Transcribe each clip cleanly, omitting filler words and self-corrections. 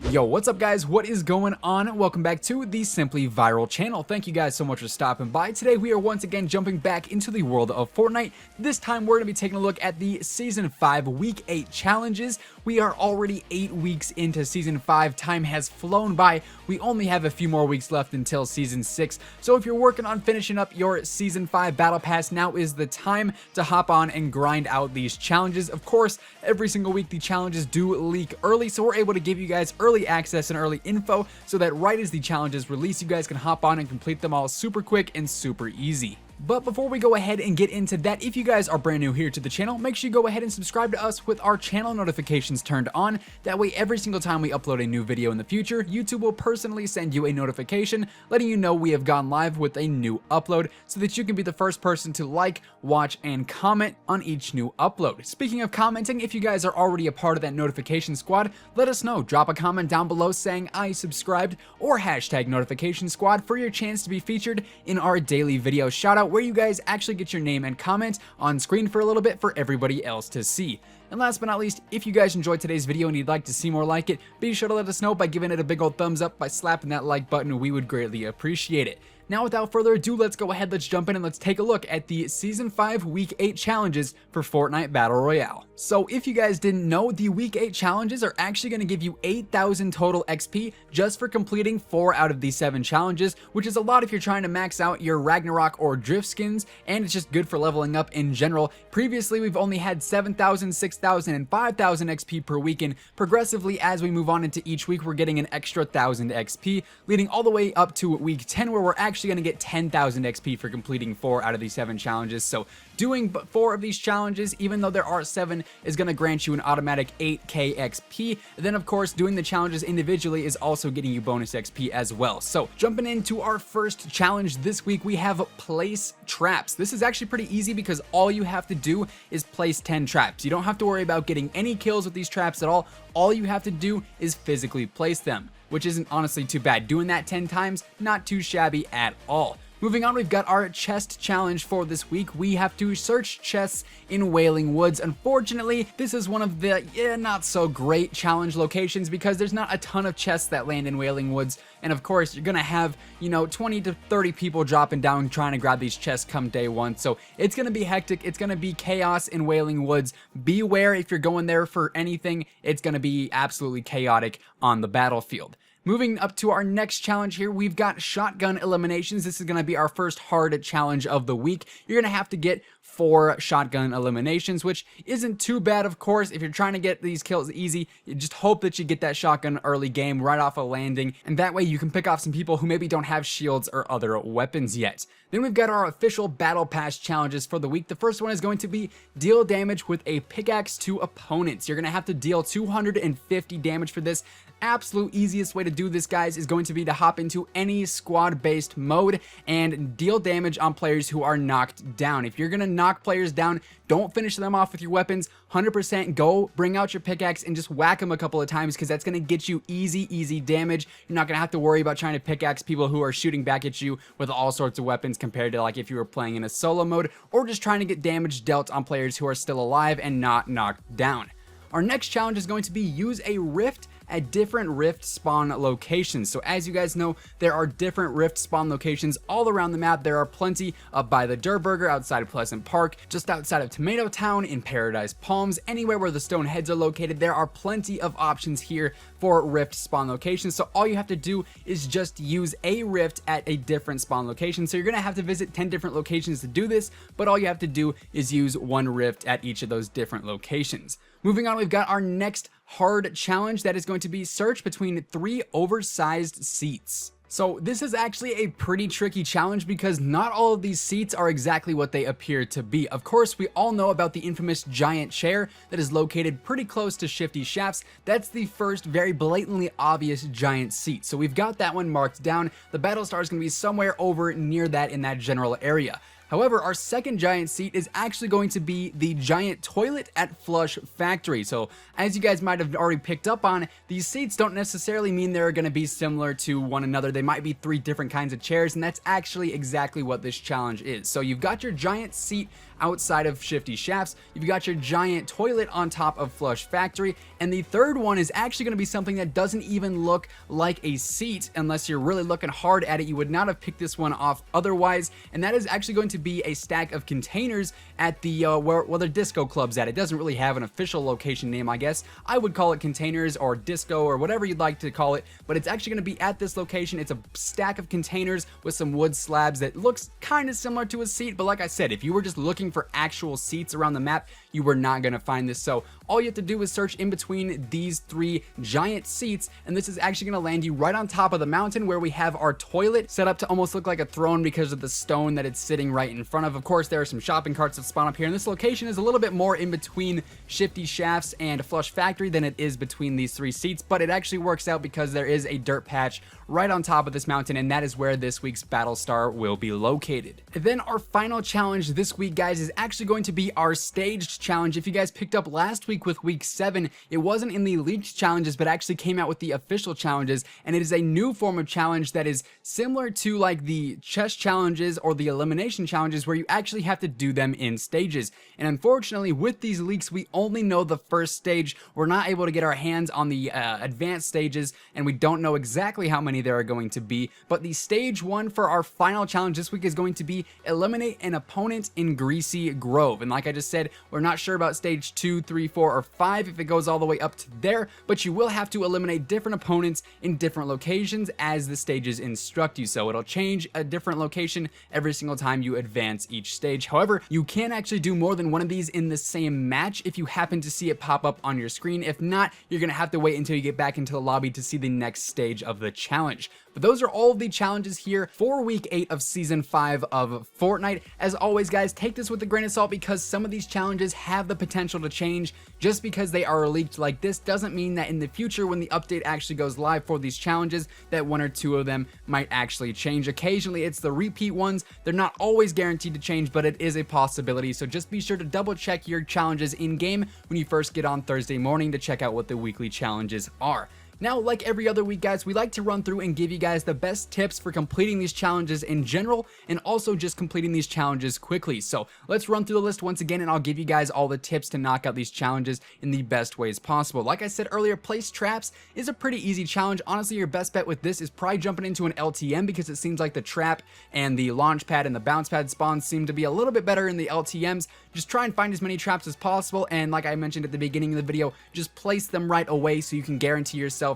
Yo, what's up guys? What is going on? Welcome back to the Simply Viral channel. Thank you guys so much for stopping by. Today we are once again jumping back into the world of Fortnite. This time we're going to be taking a look at the Season 5 Week 8 challenges. We are already 8 weeks into Season 5. Time has flown by. We only have a few more weeks left until Season 6. So if you're working on finishing up your Season 5 Battle Pass, now is the time to hop on and grind out these challenges. Of course, every single week the challenges do leak early, so we're able to give you guys early access and early info so that right as the challenges release, you guys can hop on and complete them all super quick and super easy. But before we go ahead and get into that, if you guys are brand new here to the channel, make sure you go ahead and subscribe to us with our channel notifications turned on. That way, every single time we upload a new video in the future, YouTube will personally send you a notification letting you know we have gone live with a new upload so that you can be the first person to like, watch, and comment on each new upload. Speaking of commenting, if you guys are already a part of that notification squad, let us know. Drop a comment down below saying I subscribed or hashtag notification squad for your chance to be featured in our daily video shoutout, where you guys actually get your name and comment on screen for a little bit for everybody else to see. And last but not least, if you guys enjoyed today's video and you'd like to see more like it, be sure to let us know by giving it a big old thumbs up, by slapping that like button. We would greatly appreciate it. Now without further ado, let's go ahead, let's jump in and let's take a look at the Season 5 Week 8 challenges for Fortnite Battle Royale. So if you guys didn't know, the Week 8 challenges are actually going to give you 8,000 total XP just for completing 4 out of these 7 challenges, which is a lot if you're trying to max out your Ragnarok or Drift skins, and it's just good for leveling up in general. Previously, we've only had 7,000, 6,000, and 5,000 XP per week, and progressively as we move on into each week, we're getting an extra 1,000 XP, leading all the way up to Week 10, where we're actually going to get 10,000 XP for completing 4 out of these 7 challenges. So doing 4 of these challenges, even though there are 7, is going to grant you an automatic 8k XP. And then of course, doing the challenges individually is also getting you bonus XP as well. So jumping into our first challenge this week, we have place traps. This is actually pretty easy because all you have to do is place 10 traps. You don't have to worry about getting any kills with these traps at all. All you have to do is physically place them, which isn't honestly too bad. Doing that 10 times, not too shabby at all. Moving on, we've got our chest challenge for this week. We have to search chests in Wailing Woods. Unfortunately, this is one of the not so great challenge locations because there's not a ton of chests that land in Wailing Woods. And of course, you're gonna have, 20 to 30 people dropping down trying to grab these chests come day one. So it's gonna be hectic. It's gonna be chaos in Wailing Woods. Beware if you're going there for anything. It's gonna be absolutely chaotic on the battlefield. Moving up to our next challenge here, we've got shotgun eliminations. This is going to be our first hard challenge of the week. You're going to have to get 4 shotgun eliminations, which isn't too bad, of course. If you're trying to get these kills easy, you just hope that you get that shotgun early game right off a landing, and that way you can pick off some people who maybe don't have shields or other weapons yet. Then we've got our official Battle Pass challenges for the week. The first one is going to be deal damage with a pickaxe to opponents. You're going to have to deal 250 damage for this. Absolute easiest way to do this, guys, is going to be to hop into any squad-based mode and deal damage on players who are knocked down. If you're going to knock players down, don't finish them off with your weapons. 100% go bring out your pickaxe and just whack them a couple of times because that's going to get you easy damage. You're not going to have to worry about trying to pickaxe people who are shooting back at you with all sorts of weapons compared to like if you were playing in a solo mode or just trying to get damage dealt on players who are still alive and not knocked down. Our next challenge is going to be use a rift at different rift spawn locations. So as you guys know, there are different rift spawn locations all around the map. There are plenty up by the Durr Burger outside of Pleasant Park, just outside of Tomato Town, in Paradise Palms, anywhere where the stone heads are located. There are plenty of options here for rift spawn locations. So all you have to do is just use a rift at a different spawn location. So you're gonna have to visit 10 different locations to do this, but all you have to do is use one rift at each of those different locations. Moving on, we've got our next hard challenge that is going to be search between 3 oversized seats. So this is actually a pretty tricky challenge because not all of these seats are exactly what they appear to be. Of course, we all know about the infamous giant chair that is located pretty close to Shifty Shafts. That's the first very blatantly obvious giant seat. So we've got that one marked down. The battle star is going to be somewhere over near that in that general area. However, our second giant seat is actually going to be the giant toilet at Flush Factory. So as you guys might have already picked up on, these seats don't necessarily mean they're going to be similar to one another. They might be 3 different kinds of chairs, and that's actually exactly what this challenge is. So you've got your giant seat outside of Shifty Shafts, you've got your giant toilet on top of Flush Factory, and the third one is actually going to be something that doesn't even look like a seat. Unless you're really looking hard at it, you would not have picked this one off otherwise, and that is actually going to be a stack of containers at the where the disco club's at. It doesn't really have an official location name, I guess. I would call it containers or disco or whatever you'd like to call it, but it's actually going to be at this location. It's a stack of containers with some wood slabs that looks kind of similar to a seat, but like I said, if you were just looking for actual seats around the map, you were not going to find this. So all you have to do is search in between these 3 giant seats, and this is actually going to land you right on top of the mountain where we have our toilet set up to almost look like a throne because of the stone that it's sitting right in front of. Of course, there are some shopping carts that spawn up here, and this location is a little bit more in between Shifty Shafts and Flush Factory than it is between these 3 seats, but it actually works out because there is a dirt patch right on top of this mountain, and that is where this week's battle star will be located. And then our final challenge this week, guys, is actually going to be our staged challenge. If you guys picked up last week with week 7, it wasn't in the leaked challenges, but actually came out with the official challenges, and it is a new form of challenge that is similar to like the chest challenges or the elimination challenges, where you actually have to do them in stages. And unfortunately, with these leaks, we only know the first stage. We're not able to get our hands on the advanced stages, and we don't know exactly how many there are going to be. But the stage 1 for our final challenge this week is going to be eliminate an opponent in Greasy Grove. And like I just said, we're not sure about stage 2, 3, 4, or 5 if it goes all the way up to there, but you will have to eliminate different opponents in different locations as the stages instruct you. So it'll change a different location every single time you advance each stage. However, you can actually do more than one of these in the same match if you happen to see it pop up on your screen. If not, you're going to have to wait until you get back into the lobby to see the next stage of the challenge. But those are all of the challenges here for week 8 of season 5 of Fortnite. As always, guys, take this with a grain of salt because some of these challenges have the potential to change. Just because they are leaked like this doesn't mean that in the future, when the update actually goes live for these challenges, that 1 or 2 of them might actually change. Occasionally, it's the repeat ones. They're not always guaranteed to change, but it is a possibility. So just be sure to double check your challenges in game when you first get on Thursday morning to check out what the weekly challenges are. Now, like every other week, guys, we like to run through and give you guys the best tips for completing these challenges in general, and also just completing these challenges quickly. So let's run through the list once again, and I'll give you guys all the tips to knock out these challenges in the best ways possible. Like I said earlier, place traps is a pretty easy challenge. Honestly, your best bet with this is probably jumping into an LTM, because it seems like the trap and the launch pad and the bounce pad spawns seem to be a little bit better in the LTMs. Just try and find as many traps as possible, and like I mentioned at the beginning of the video, just place them right away so you can guarantee yourself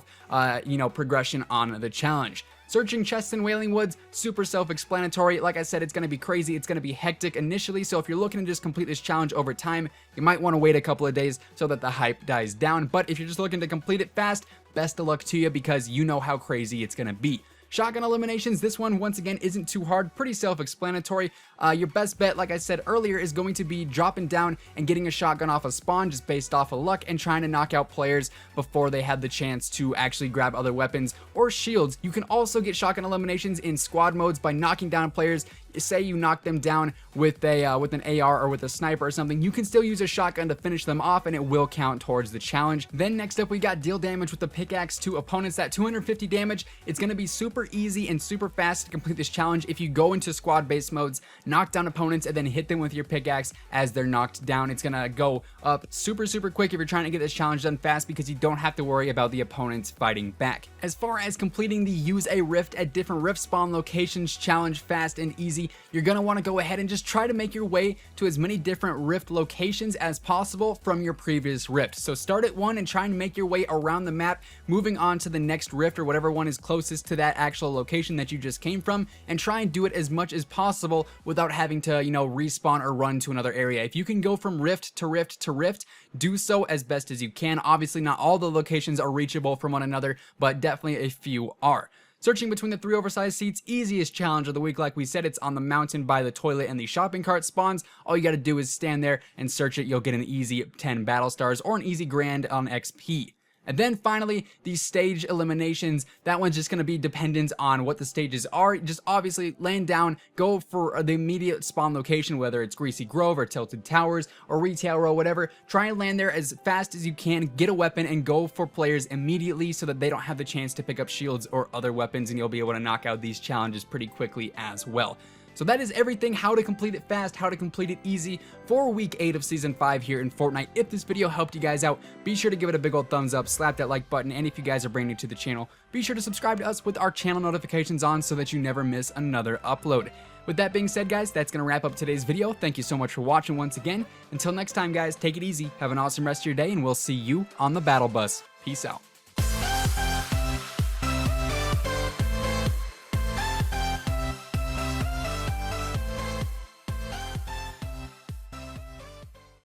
progression on the challenge. Searching chests in Wailing Woods, super self-explanatory. Like I said, it's going to be crazy. It's going to be hectic initially, so if you're looking to just complete this challenge over time, you might want to wait a couple of days so that the hype dies down. But if you're just looking to complete it fast, best of luck to you, because you know how crazy it's going to be. Shotgun eliminations, this one once again isn't too hard, pretty self-explanatory. Your best bet, like I said earlier, is going to be dropping down and getting a shotgun off a spawn just based off of luck, and trying to knock out players before they had the chance to actually grab other weapons or shields. You can also get shotgun eliminations in squad modes by knocking down players. Say you knock them down with an AR or with a sniper or something, you can still use a shotgun to finish them off, and it will count towards the challenge. Then next up, we got deal damage with the pickaxe to opponents at 250 damage. It's going to be super easy and super fast to complete this challenge if you go into squad based modes, knock down opponents, and then hit them with your pickaxe as they're knocked down. It's going to go up super quick if you're trying to get this challenge done fast, because you don't have to worry about the opponents fighting back. As far as completing the use a rift at different rift spawn locations challenge fast and easy, you're going to want to go ahead and just try to make your way to as many different rift locations as possible from your previous rift. So start at one and try and make your way around the map, moving on to the next rift or whatever one is closest to that actual location that you just came from, and try and do it as much as possible without having to, respawn or run to another area. If you can go from rift to rift to rift, do so as best as you can. Obviously, not all the locations are reachable from one another, but definitely a few are. Searching between the 3 oversized seats, easiest challenge of the week. Like we said, it's on the mountain by the toilet and the shopping cart spawns. All you got to do is stand there and search it. You'll get an easy 10 battle stars or an easy grand on XP. And then finally, the stage eliminations. That one's just going to be dependent on what the stages are. Just obviously land down, go for the immediate spawn location, whether it's Greasy Grove or Tilted Towers or Retail Row, whatever. Try and land there as fast as you can, get a weapon, and go for players immediately so that they don't have the chance to pick up shields or other weapons, and you'll be able to knock out these challenges pretty quickly as well. So that is everything, how to complete it fast, how to complete it easy for week 8 of season 5 here in Fortnite. If this video helped you guys out, be sure to give it a big old thumbs up, slap that like button, and if you guys are brand new to the channel, be sure to subscribe to us with our channel notifications on so that you never miss another upload. With that being said, guys, that's going to wrap up today's video. Thank you so much for watching once again. Until next time, guys, take it easy, have an awesome rest of your day, and we'll see you on the battle bus. Peace out.